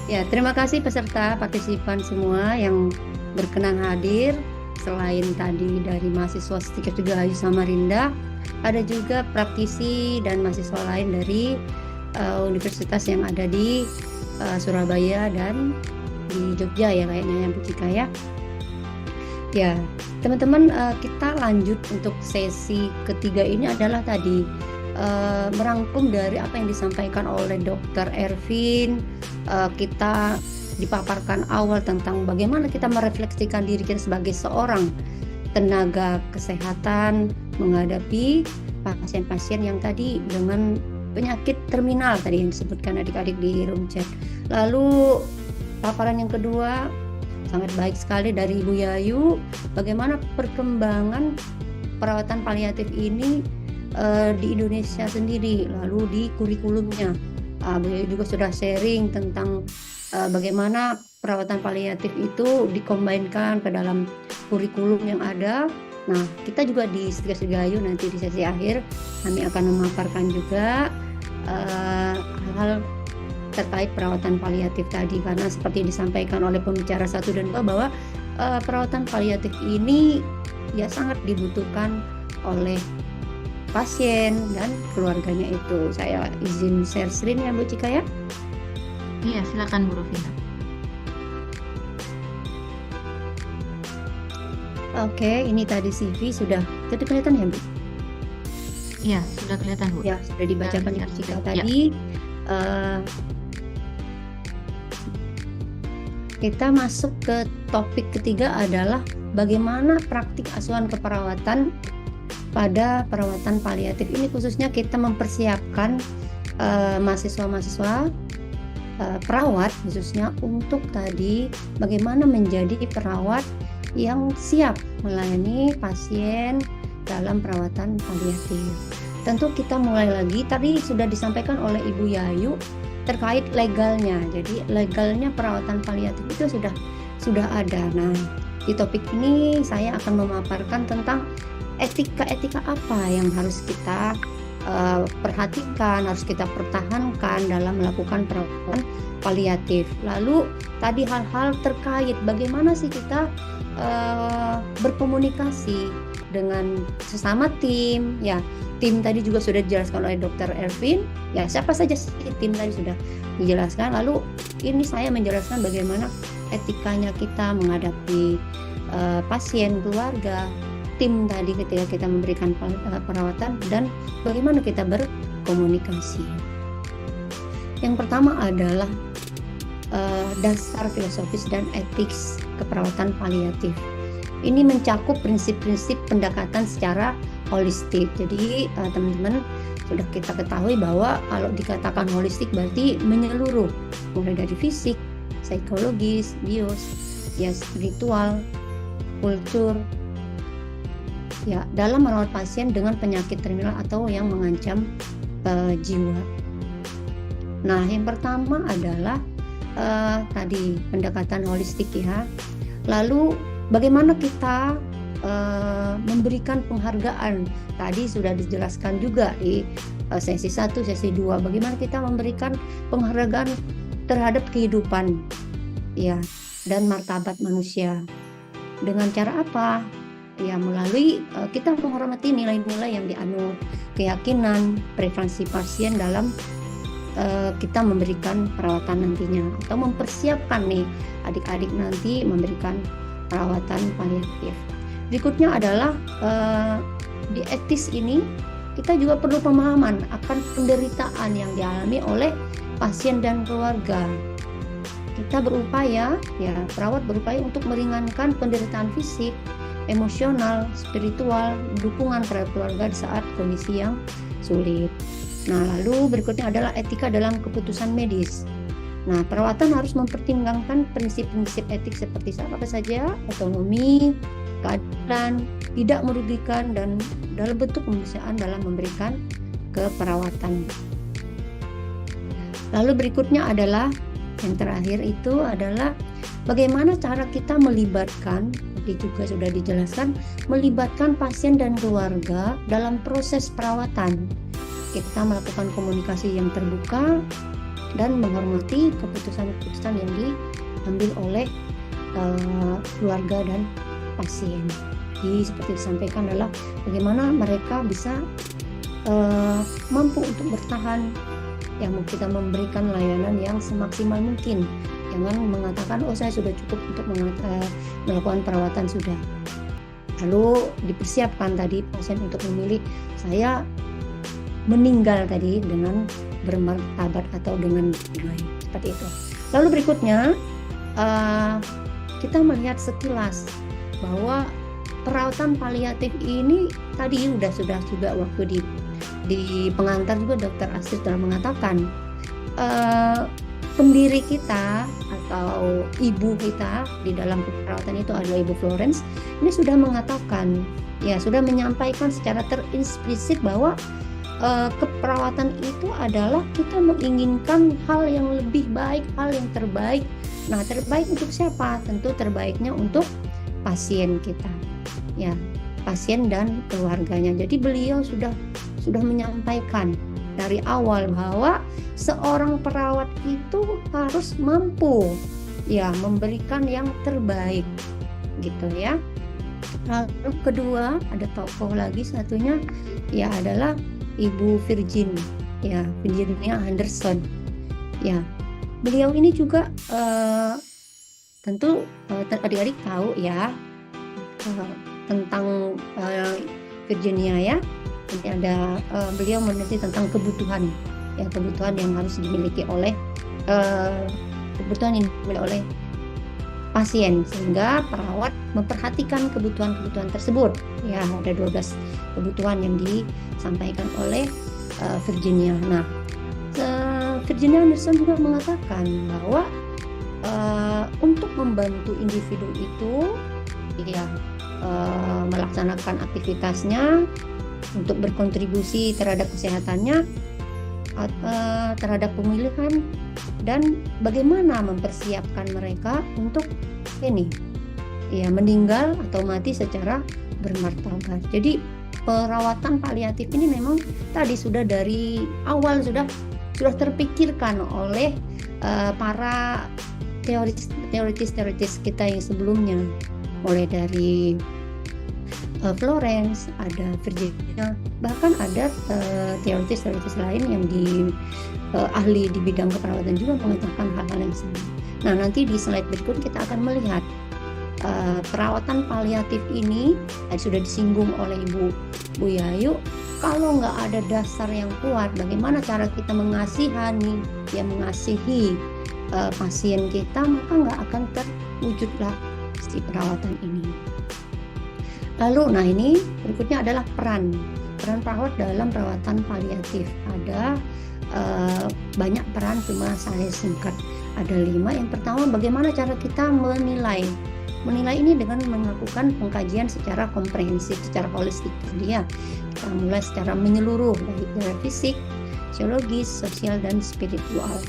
Ya, terima kasih peserta partisipan semua yang berkenan hadir. Selain tadi dari mahasiswa Stikes Dirgahayu Samarinda, ada juga praktisi dan mahasiswa lain dari universitas yang ada di Surabaya dan di Jogja ya kayaknya yang Bu Cika ya. Ya, teman-teman, kita lanjut untuk sesi ketiga ini adalah tadi merangkum dari apa yang disampaikan oleh Dr. Ervin. Kita dipaparkan awal tentang bagaimana kita merefleksikan diri kita sebagai seorang tenaga kesehatan menghadapi pasien-pasien yang tadi dengan penyakit terminal tadi yang disebutkan adik-adik di room chat. Lalu paparan yang kedua sangat baik sekali dari Ibu Yayu, bagaimana perkembangan perawatan paliatif ini di Indonesia sendiri, lalu di kurikulumnya. Bu Yayu juga sudah sharing tentang bagaimana perawatan paliatif itu dikombinkan ke dalam kurikulum yang ada. Nah, kita juga di Stikes Dirgahayu nanti di sesi akhir kami akan memaparkan juga hal-hal terkait perawatan paliatif tadi, karena seperti disampaikan oleh pembicara 1 dan 2 bahwa perawatan paliatif ini ya sangat dibutuhkan oleh pasien dan keluarganya itu. Saya izin share screen ya Bu Cika ya. Iya, silakan Bu Rufina. Oke, ini tadi CV sudah jadi kelihatan ya Bu? Iya, sudah kelihatan Bu. Ya, sudah dibacakan Bu Cika Ya. tadi. Kita masuk ke topik ketiga adalah bagaimana praktik asuhan keperawatan pada perawatan paliatif ini, khususnya kita mempersiapkan mahasiswa-mahasiswa perawat khususnya untuk tadi bagaimana menjadi perawat yang siap melayani pasien dalam perawatan paliatif. Tentu kita mulai lagi, tadi sudah disampaikan oleh Ibu Yayu terkait legalnya. Jadi legalnya perawatan paliatif itu sudah ada. Nah, di topik ini saya akan memaparkan tentang etika-etika apa yang harus kita perhatikan, harus kita pertahankan dalam melakukan perawatan paliatif. Lalu tadi hal-hal terkait bagaimana sih kita berkomunikasi dengan sesama tim. Ya, tim tadi juga sudah dijelaskan oleh Dr. Ervin. Ya, siapa saja sih tim tadi sudah dijelaskan. Lalu ini saya menjelaskan bagaimana etikanya kita menghadapi pasien, keluarga, tim tadi ketika kita memberikan perawatan, dan bagaimana kita berkomunikasi. Yang pertama adalah dasar filosofis dan etik keperawatan paliatif. Ini mencakup prinsip-prinsip pendekatan secara holistik. Jadi teman-teman sudah kita ketahui bahwa kalau dikatakan holistik berarti menyeluruh, mulai dari fisik, psikologis, bios, ya spiritual, kultur, ya dalam merawat pasien dengan penyakit terminal atau yang mengancam jiwa. Nah, yang pertama adalah tadi pendekatan holistik ya. Lalu bagaimana kita memberikan penghargaan, tadi sudah dijelaskan juga di sesi 1, sesi 2, bagaimana kita memberikan penghargaan terhadap kehidupan ya dan martabat manusia. Dengan cara apa? Ya melalui kita menghormati nilai-nilai yang dianut, keyakinan, preferensi pasien dalam kita memberikan perawatan nantinya, atau mempersiapkan nih adik-adik nanti memberikan perawatan paliatif. Berikutnya adalah di etis ini kita juga perlu pemahaman akan penderitaan yang dialami oleh pasien dan keluarga. Kita berupaya, ya perawat berupaya untuk meringankan penderitaan fisik, emosional, spiritual, dukungan terhadap keluarga di saat kondisi yang sulit. Nah, lalu berikutnya adalah etika dalam keputusan medis. Nah, perawatan harus mempertimbangkan prinsip-prinsip etik seperti apa saja: otonomi, keadilan, tidak merugikan, dan dalam bentuk kemanusiaan dalam memberikan keperawatan. Lalu berikutnya adalah yang terakhir itu adalah bagaimana cara kita melibatkan, tadi juga sudah dijelaskan, melibatkan pasien dan keluarga dalam proses perawatan. Kita melakukan komunikasi yang terbuka, dan menghormati keputusan-keputusan yang diambil oleh keluarga dan pasien. Jadi seperti disampaikan adalah bagaimana mereka bisa mampu untuk bertahan, yang kita memberikan layanan yang semaksimal mungkin. Jangan mengatakan saya sudah cukup untuk melakukan perawatan sudah. Lalu dipersiapkan tadi pasien untuk memilih saya meninggal tadi dengan bermartabat atau dengan baik, seperti itu. Lalu berikutnya kita melihat sekilas bahwa perawatan paliatif ini tadi sudah juga waktu di pengantar juga Dr. Astrid telah mengatakan pendiri kita atau ibu kita di dalam perawatan itu adalah Ibu Florence. Ini sudah mengatakan, sudah menyampaikan secara terinsplisif bahwa keperawatan itu adalah kita menginginkan hal yang lebih baik, hal yang terbaik. Nah, terbaik untuk siapa? Tentu terbaiknya untuk pasien kita, pasien dan keluarganya. Jadi beliau sudah menyampaikan dari awal bahwa seorang perawat itu harus mampu memberikan yang terbaik, gitu ya. Lalu kedua ada tokoh lagi satunya adalah Ibu Virginia Anderson. Beliau ini juga tentu adik-adik tahu tentang Virginia ya. Ini ada beliau meneliti tentang kebutuhan yang harus dimiliki oleh pasien, sehingga perawat memperhatikan kebutuhan tersebut. Ada 12 kebutuhan yang disampaikan oleh Virginia. Nah, Virginia Anderson juga mengatakan bahwa untuk membantu individu itu melaksanakan aktivitasnya untuk berkontribusi terhadap kesehatannya, terhadap pemilihan, dan bagaimana mempersiapkan mereka untuk meninggal atau mati secara bermartabat. Jadi perawatan paliatif ini memang tadi sudah dari awal sudah terpikirkan oleh para teoritis kita yang sebelumnya, mulai dari Florence, ada Virginia, bahkan ada teoritis lain yang ahli di bidang keperawatan juga mengatakan hal-hal yang sama. Nah, nanti di slide berikut kita akan melihat perawatan paliatif ini sudah disinggung oleh Ibu Yayu. Kalau nggak ada dasar yang kuat, bagaimana cara kita mengasihi pasien kita, maka nggak akan terwujudlah si perawatan ini. Lalu, ini berikutnya adalah peran perawat dalam perawatan paliatif. Ada banyak peran, cuma saya singkat. Ada 5. Yang pertama, bagaimana cara kita menilai ini dengan melakukan pengkajian secara komprehensif, secara holistik. Dia kita mulai secara menyeluruh, baik dari fisik, psikologis, sosial, dan spiritual.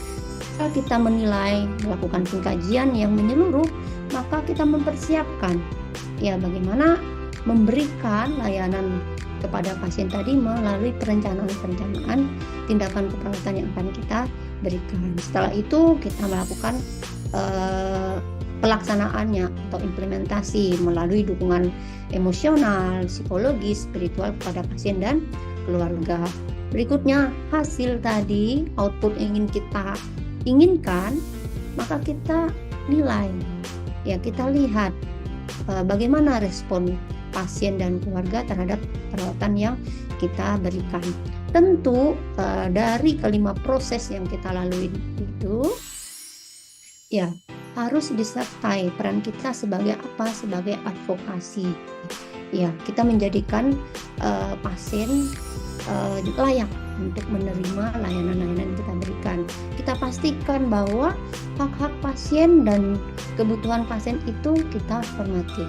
Setelah kita menilai, melakukan pengkajian yang menyeluruh, maka kita mempersiapkan bagaimana memberikan layanan kepada pasien tadi melalui perencanaan tindakan keperawatan yang akan kita berikan. Setelah itu kita melakukan pelaksanaannya atau implementasi melalui dukungan emosional, psikologis, spiritual kepada pasien dan keluarga. Berikutnya, hasil tadi, output yang ingin kita inginkan, maka kita nilai. Kita lihat bagaimana respon pasien dan keluarga terhadap perawatan yang kita berikan. Tentu dari kelima proses yang kita lalui itu harus disertai peran kita sebagai advokasi. Kita menjadikan pasien layak untuk menerima layanan-layanan yang kita berikan. Kita pastikan bahwa hak-hak pasien dan kebutuhan pasien itu kita hormati.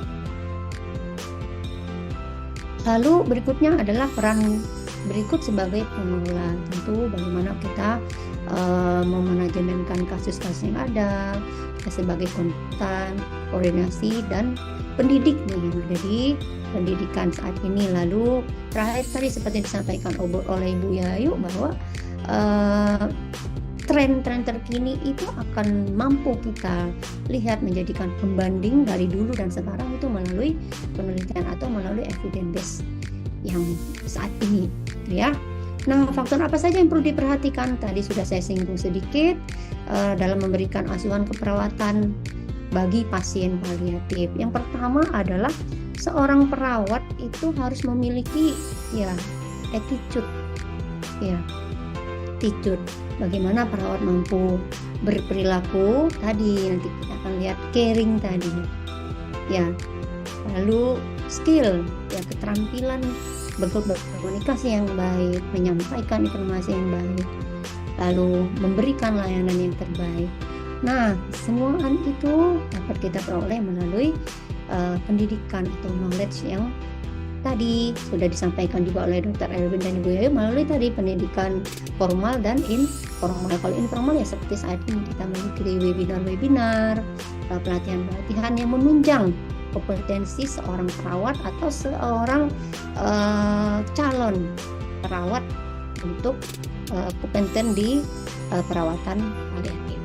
Lalu berikutnya adalah peran berikut sebagai pengelola. Tentu bagaimana kita memanajemenkan kasus-kasus yang ada, kita sebagai konsultan, koordinasi, dan pendidik yang ada di pendidikan saat ini. Lalu terakhir tadi seperti disampaikan oleh Ibu Yayu bahwa tren-tren terkini itu akan mampu kita lihat menjadikan pembanding dari dulu dan sekarang itu melalui penelitian atau melalui evidence base yang saat ini, ya. Nah, faktor apa saja yang perlu diperhatikan? Tadi sudah saya singgung sedikit dalam memberikan asuhan keperawatan bagi pasien paliatif. Yang pertama adalah seorang perawat itu harus memiliki attitude, attitude. Bagaimana perawat mampu berperilaku tadi, nanti kita akan lihat caring tadi, lalu skill, keterampilan berkomunikasi yang baik, menyampaikan informasi yang baik, lalu memberikan layanan yang terbaik. Nah, semua itu dapat kita peroleh melalui pendidikan atau knowledge yang tadi sudah disampaikan juga oleh Dr. Erwin dan Ibu Yayu melalui tadi pendidikan formal dan informal. Kalau informal ya seperti saat ini kita mengikuti webinar-webinar, pelatihan-pelatihan yang menunjang kompetensi seorang perawat atau seorang calon perawat untuk kompeten di perawatan paliatif.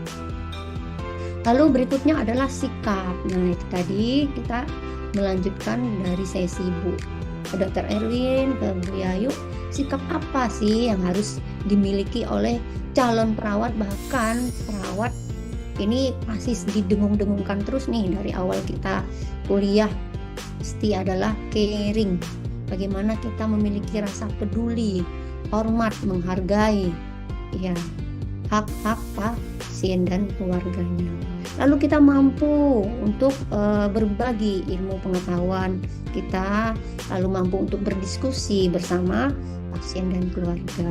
Lalu berikutnya adalah sikap. Nah, itu tadi kita melanjutkan dari sesi Dr. Erwin ke Bu Yayu, sikap apa sih yang harus dimiliki oleh calon perawat, bahkan perawat ini masih didengung-dengungkan terus nih dari awal kita kuliah, pasti adalah caring. Bagaimana kita memiliki rasa peduli, hormat, menghargai hak-hak pasien dan keluarganya. Lalu kita mampu untuk berbagi ilmu pengetahuan kita, lalu mampu untuk berdiskusi bersama pasien dan keluarga.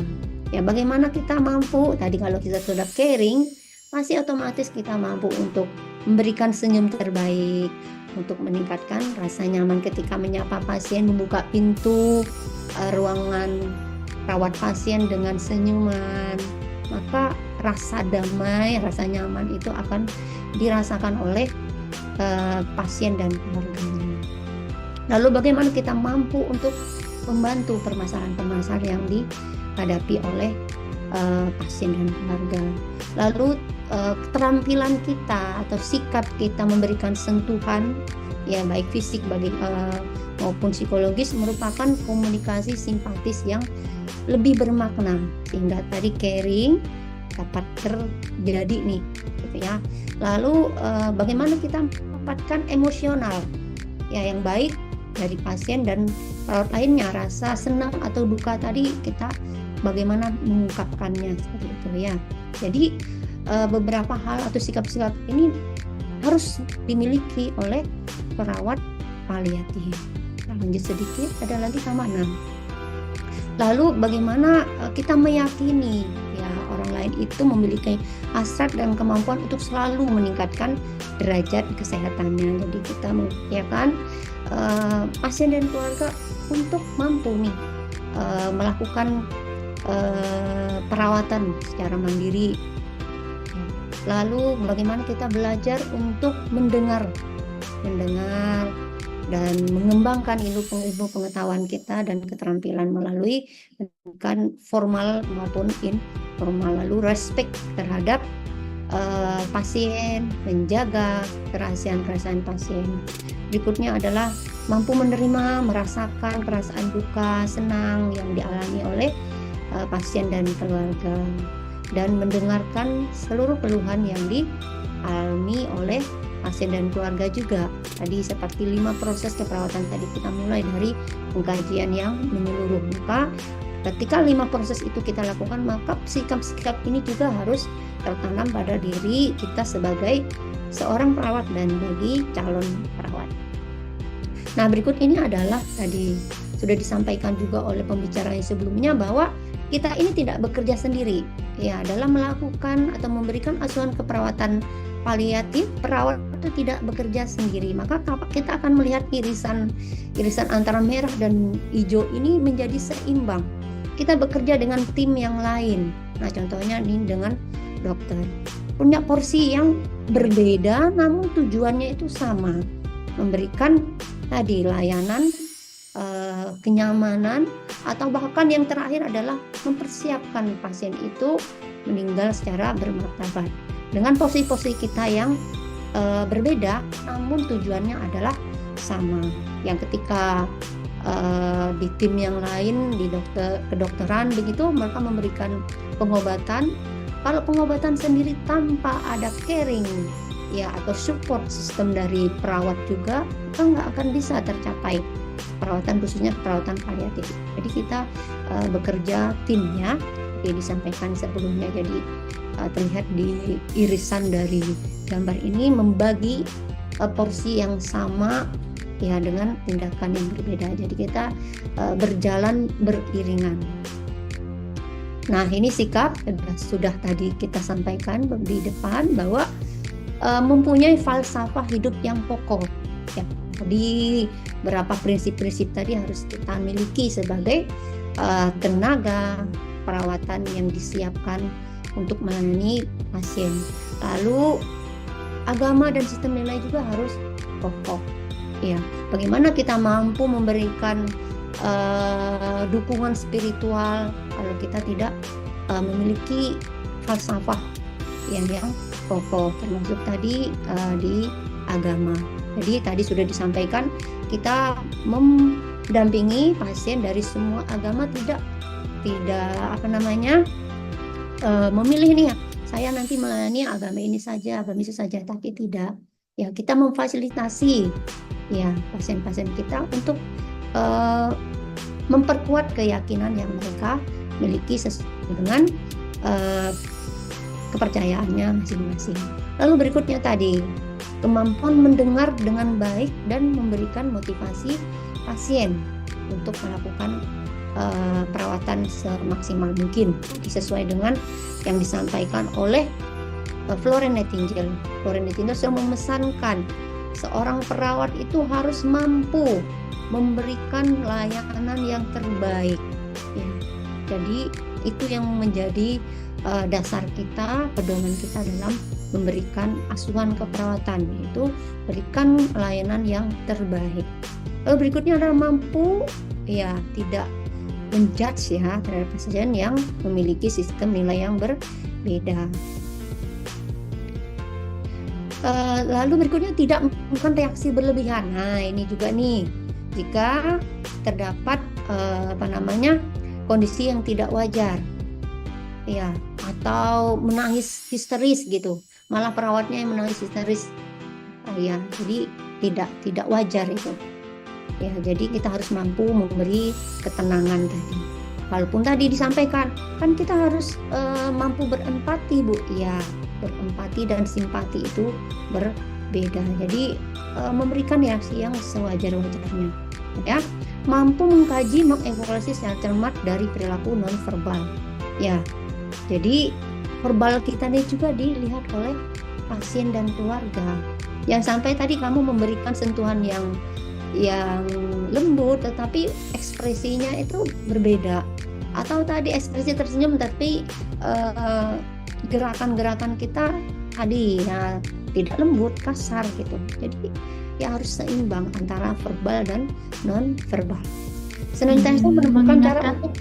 Bagaimana kita mampu? Tadi kalau kita sudah caring, pasti otomatis kita mampu untuk memberikan senyum terbaik, untuk meningkatkan rasa nyaman ketika menyapa pasien, membuka pintu ruangan rawat pasien dengan senyuman. Maka rasa damai, rasa nyaman itu akan dirasakan oleh pasien dan keluarganya. Lalu bagaimana kita mampu untuk membantu permasalahan-permasalahan yang dihadapi oleh pasien dan keluarga. Lalu keterampilan kita atau sikap kita memberikan sentuhan, baik fisik maupun psikologis, merupakan komunikasi simpatis yang lebih bermakna, sehingga tadi caring dapat terjadi nih, Lalu bagaimana kita mendapatkan emosional yang baik dari pasien dan perawat lainnya, rasa senang atau duka tadi kita bagaimana mengungkapkannya seperti itu Jadi beberapa hal atau sikap-sikap ini harus dimiliki oleh perawat paliatif. Lanjut sedikit, ada lagi sama 6. Lalu bagaimana kita meyakini orang lain itu memiliki hasrat dan kemampuan untuk selalu meningkatkan derajat kesehatannya. Jadi kita mengiyakan pasien dan keluarga untuk mampu melakukan perawatan secara mandiri. Lalu bagaimana kita belajar untuk mendengar dan mengembangkan ilmu pengetahuan kita dan keterampilan melalui pendidikan formal maupun informal. Lalu respect terhadap pasien, menjaga kerahasiaan pasien. Berikutnya adalah mampu menerima, merasakan perasaan duka, senang yang dialami oleh pasien dan keluarga, dan mendengarkan seluruh keluhan yang dialami oleh pasien dan keluarga juga. Tadi seperti 5 proses keperawatan tadi kita mulai dari pengkajian yang menyeluruh. Maka ketika 5 proses itu kita lakukan, maka sikap-sikap ini juga harus tertanam pada diri kita sebagai seorang perawat dan bagi calon perawat. Nah, berikut ini adalah tadi sudah disampaikan juga oleh pembicara yang sebelumnya bahwa kita ini tidak bekerja sendiri dalam melakukan atau memberikan asuhan keperawatan paliatif. Perawat itu tidak bekerja sendiri, maka kita akan melihat irisan antara merah dan hijau ini menjadi seimbang. Kita bekerja dengan tim yang lain. Nah, contohnya ini dengan dokter, punya porsi yang berbeda namun tujuannya itu sama, memberikan tadi layanan kenyamanan, atau bahkan yang terakhir adalah mempersiapkan pasien itu meninggal secara bermartabat dengan posisi kita yang berbeda, namun tujuannya adalah sama. Yang ketika di tim yang lain, di kedokteran begitu, mereka memberikan pengobatan. Kalau pengobatan sendiri tanpa ada caring ya atau support sistem dari perawat juga, kita nggak akan bisa tercapai perawatan, khususnya perawatan paliatif. Jadi kita bekerja timnya, seperti disampaikan sebelumnya. Jadi terlihat di irisan dari gambar ini, membagi porsi yang sama ya dengan tindakan yang berbeda. Jadi kita berjalan beriringan. Nah, ini sikap sudah tadi kita sampaikan di depan bahwa mempunyai falsafah hidup yang pokok. Ya, jadi berapa prinsip-prinsip tadi harus kita miliki sebagai tenaga perawatan yang disiapkan untuk melayani pasien. Lalu agama dan sistem nilai juga harus pokok. Ya, bagaimana kita mampu memberikan dukungan spiritual kalau kita tidak memiliki falsafah yang pokok, termasuk tadi di agama. Jadi tadi sudah disampaikan, kita mendampingi pasien dari semua agama, tidak memilih nih ya, saya nanti melayani agama ini saja, tapi tidak. Ya, kita memfasilitasi ya pasien-pasien kita untuk memperkuat keyakinan yang mereka miliki sesuai dengan kepercayaannya masing-masing. Lalu berikutnya tadi, kemampuan mendengar dengan baik dan memberikan motivasi pasien untuk melakukan perawatan semaksimal mungkin sesuai dengan yang disampaikan oleh Florence Nightingale. Florence Nightingale sudah memesankan seorang perawat itu harus mampu memberikan layanan yang terbaik. Ya. Jadi itu yang menjadi dasar kita, pedoman kita dalam memberikan asuhan keperawatan, yaitu berikan layanan yang terbaik. Lalu berikutnya adalah mampu ya tidak menjudge ya terhadap pasien yang memiliki sistem nilai yang berbeda. Lalu berikutnya tidak melakukan reaksi berlebihan. Nah, ini juga nih, jika terdapat kondisi yang tidak wajar ya, atau menangis histeris gitu, malah perawatnya yang menangis histeris, ya jadi tidak wajar itu ya. Jadi kita harus mampu memberi ketenangan tadi, walaupun tadi disampaikan kan kita harus mampu berempati, Bu ya. Berempati dan simpati itu berbeda. Jadi memberikan reaksi yang sewajar-wajarnya ya. Mampu mengkaji, mengevaluasi secara cermat dari perilaku non verbal ya. Jadi verbal kita ini juga dilihat oleh pasien dan keluarga. Jangan sampai tadi kamu memberikan sentuhan yang lembut tetapi ekspresinya itu berbeda, atau tadi ekspresi tersenyum tapi gerakan-gerakan kita tadi ya tidak lembut, kasar gitu. Jadi ya harus seimbang antara verbal dan non verbal. Senantiasa menemukan cara untuk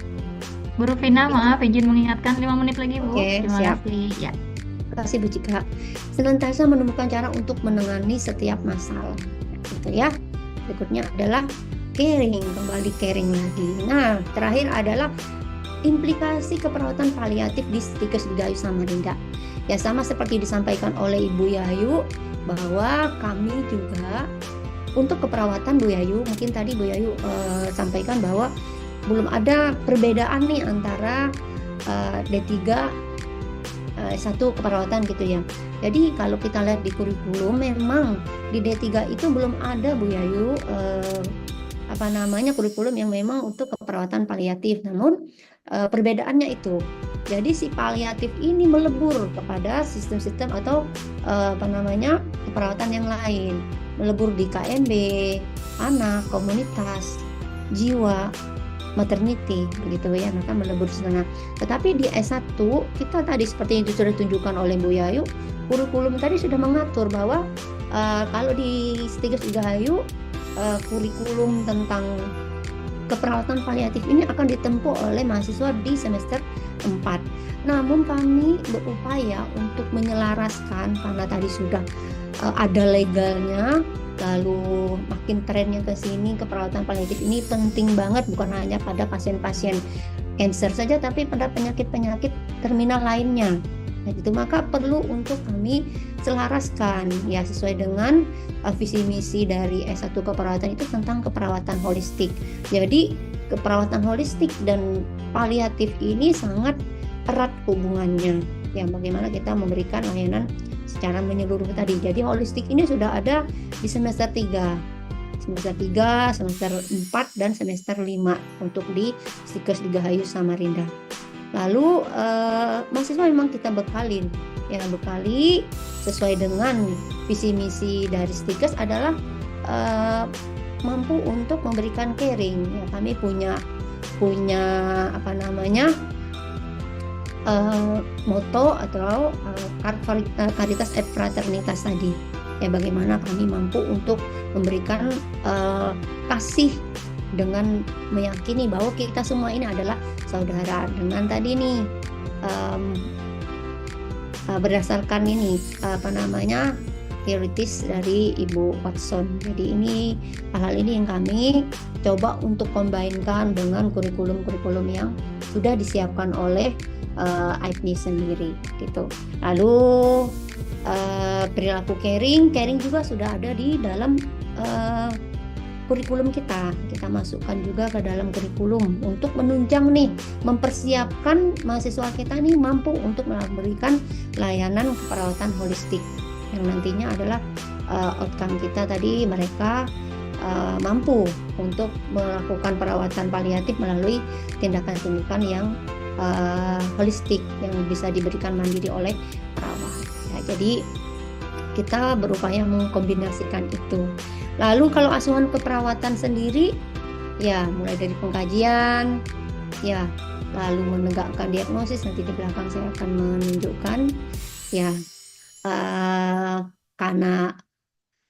Bu Rufina, maaf izin mengingatkan 5 menit lagi, Bu. Oke, Terima siap. kasih. Ya. Terima kasih Bu Cika. Senantiasa menemukan cara untuk menangani setiap masalah gitu ya. Berikutnya adalah caring, kembali caring lagi. Nah, terakhir adalah implikasi keperawatan paliatif di Stikes Gayo Samarinda. Ya, sama seperti disampaikan oleh Ibu Yayu, bahwa kami juga untuk keperawatan Bu Yayu, mungkin tadi Bu Yayu sampaikan bahwa belum ada perbedaan nih antara D3 S1 keperawatan gitu ya. Jadi kalau kita lihat di kurikulum, memang di D3 itu belum ada Bu Yayu kurikulum yang memang untuk keperawatan paliatif. Namun perbedaannya itu, jadi si paliatif ini melebur kepada sistem-sistem atau keperawatan yang lain, melebur di KMB, anak, komunitas, jiwa, maternity begitu ya, maka melebur di sana. Tetapi di S1 kita tadi seperti yang sudah ditunjukkan oleh Bu Yayu, kurikulum tadi sudah mengatur bahwa kalau di Stikes Gayo kurikulum tentang keperawatan paliatif ini akan ditempuh oleh mahasiswa di semester 4. Namun kami berupaya untuk menyelaraskan karena tadi sudah ada legalnya, lalu makin trennya ke sini, keperawatan paliatif ini penting banget bukan hanya pada pasien-pasien cancer saja tapi pada penyakit-penyakit terminal lainnya. Nah, itu maka perlu untuk kami selaraskan ya sesuai dengan visi misi dari S1 keperawatan itu tentang keperawatan holistik. Jadi keperawatan holistik dan paliatif ini sangat erat hubungannya. Ya, bagaimana kita memberikan layanan secara menyeluruh tadi. Jadi holistik ini sudah ada di semester 3. Semester 3, semester 4 dan semester 5 untuk di Stikes Dirgahayu Samarinda. Lalu mahasiswa memang kita bekali sesuai dengan visi misi dari Stikes adalah mampu untuk memberikan caring. Ya, kami punya moto atau Caritas et Fraternitas tadi. Ya, bagaimana kami mampu untuk memberikan kasih dengan meyakini bahwa kita semua ini adalah saudara. Dengan tadi nih berdasarkan ini teoritis dari Ibu Watson. Jadi ini hal-hal ini yang kami coba untuk combine-kan dengan kurikulum-kurikulum yang sudah disiapkan oleh AIPNI sendiri gitu. Lalu perilaku caring juga sudah ada di dalam kurikulum kita masukkan juga ke dalam kurikulum untuk menunjang nih, mempersiapkan mahasiswa kita nih mampu untuk memberikan layanan keperawatan holistik yang nantinya adalah outcome kita tadi, mereka mampu untuk melakukan perawatan paliatif melalui tindakan-tindakan yang holistik yang bisa diberikan mandiri oleh perawat. Ya, jadi kita berupaya mengkombinasikan itu. Lalu kalau asuhan keperawatan sendiri, ya mulai dari pengkajian, ya lalu menegakkan diagnosis, nanti di belakang saya akan menunjukkan, ya karena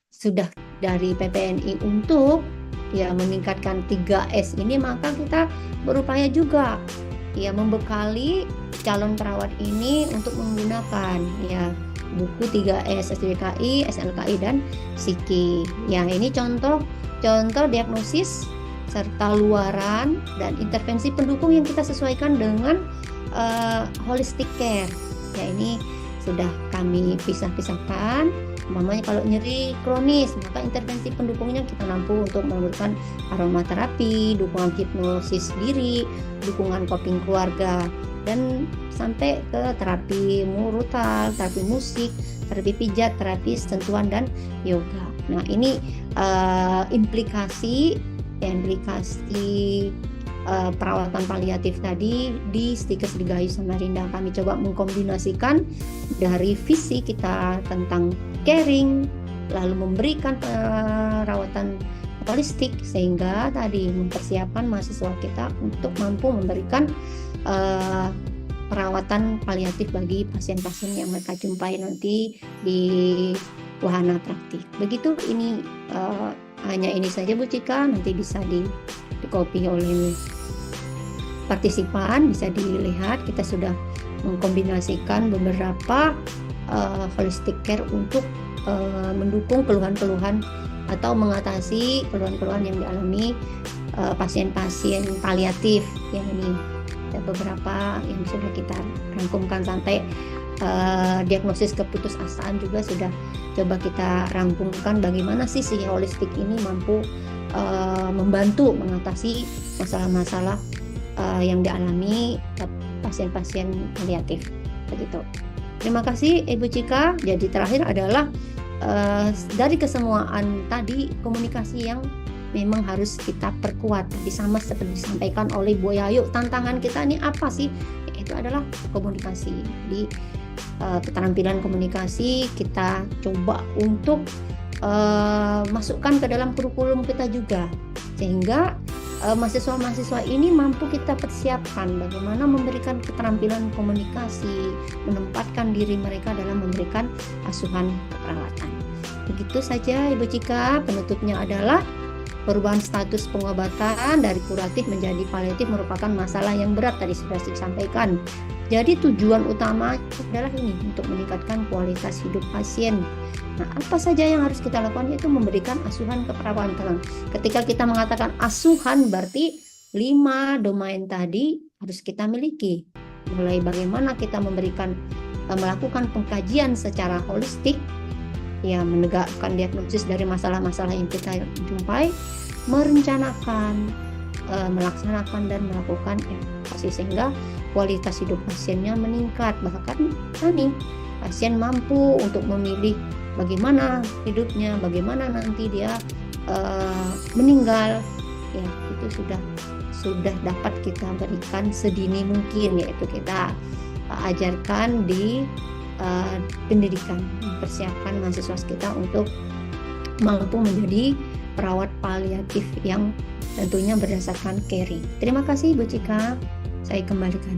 sudah dari PPNI untuk ya meningkatkan 3S ini, maka kita berupaya juga ya membekali calon perawat ini untuk menggunakan ya buku 3S, SDKI, SLKI, dan Psiki. Ya, ini contoh diagnosis serta luaran dan intervensi pendukung yang kita sesuaikan dengan holistic care. Ya, ini sudah kami pisah-pisahkan. Umpamanya kalau nyeri kronis, maka intervensi pendukungnya kita mampu untuk memberikan aromaterapi, dukungan hipnosis diri, dukungan coping keluarga, dan sampai ke terapi murutal, terapi musik, terapi pijat, terapi sentuhan, dan yoga. Nah, ini implikasi perawatan paliatif tadi di Stikes Dirgahayu Samarinda. Kami coba mengkombinasikan dari visi kita tentang caring, lalu memberikan perawatan holistik, sehingga tadi mempersiapkan mahasiswa kita untuk mampu memberikan perawatan paliatif bagi pasien-pasien yang mereka jumpai nanti di wahana praktik. Begitu, ini hanya ini saja Bu Cika, nanti bisa di-copy oleh partisipan, bisa dilihat kita sudah mengkombinasikan beberapa holistic care untuk mendukung keluhan-keluhan atau mengatasi keluhan-keluhan yang dialami pasien-pasien paliatif. Yang ini ada beberapa yang sudah kita rangkumkan sampai diagnosis keputusasaan juga sudah coba kita rangkumkan bagaimana sih si holistik ini mampu membantu mengatasi masalah-masalah yang dialami pasien-pasien paliatif. Begitu. Terima kasih Ibu Cika. Jadi terakhir adalah dari kesemuaan tadi, komunikasi yang memang harus kita perkuat. Tadi sama seperti disampaikan oleh Bu Yayu, tantangan kita ini apa sih? Itu adalah komunikasi. Di keterampilan komunikasi kita coba untuk masukkan ke dalam kurikulum kita juga, sehingga mahasiswa-mahasiswa ini mampu kita persiapkan bagaimana memberikan keterampilan komunikasi, menempatkan diri mereka dalam memberikan asuhan keperawatan. Begitu saja Ibu Cika. Penutupnya adalah perubahan status pengobatan dari kuratif menjadi paliatif merupakan masalah yang berat tadi sudah disampaikan. Jadi tujuan utama adalah ini untuk meningkatkan kualitas hidup pasien. Nah, apa saja yang harus kita lakukan itu memberikan asuhan keperawatan. Ketika kita mengatakan asuhan berarti 5 domain tadi harus kita miliki. Mulai bagaimana kita melakukan pengkajian secara holistik, ya menegakkan diagnosis dari masalah-masalah yang kita jumpai, merencanakan, melaksanakan dan melakukan evaluasi sehingga kualitas hidup pasiennya meningkat. Bahkan pasien mampu untuk memilih bagaimana hidupnya, bagaimana nanti dia meninggal, ya itu sudah dapat kita berikan sedini mungkin, yaitu kita ajarkan di pendidikan, mempersiapkan mahasiswa kita untuk mampu menjadi perawat paliatif yang tentunya berdasarkan caring. Terima kasih Bu Cika, saya kembalikan.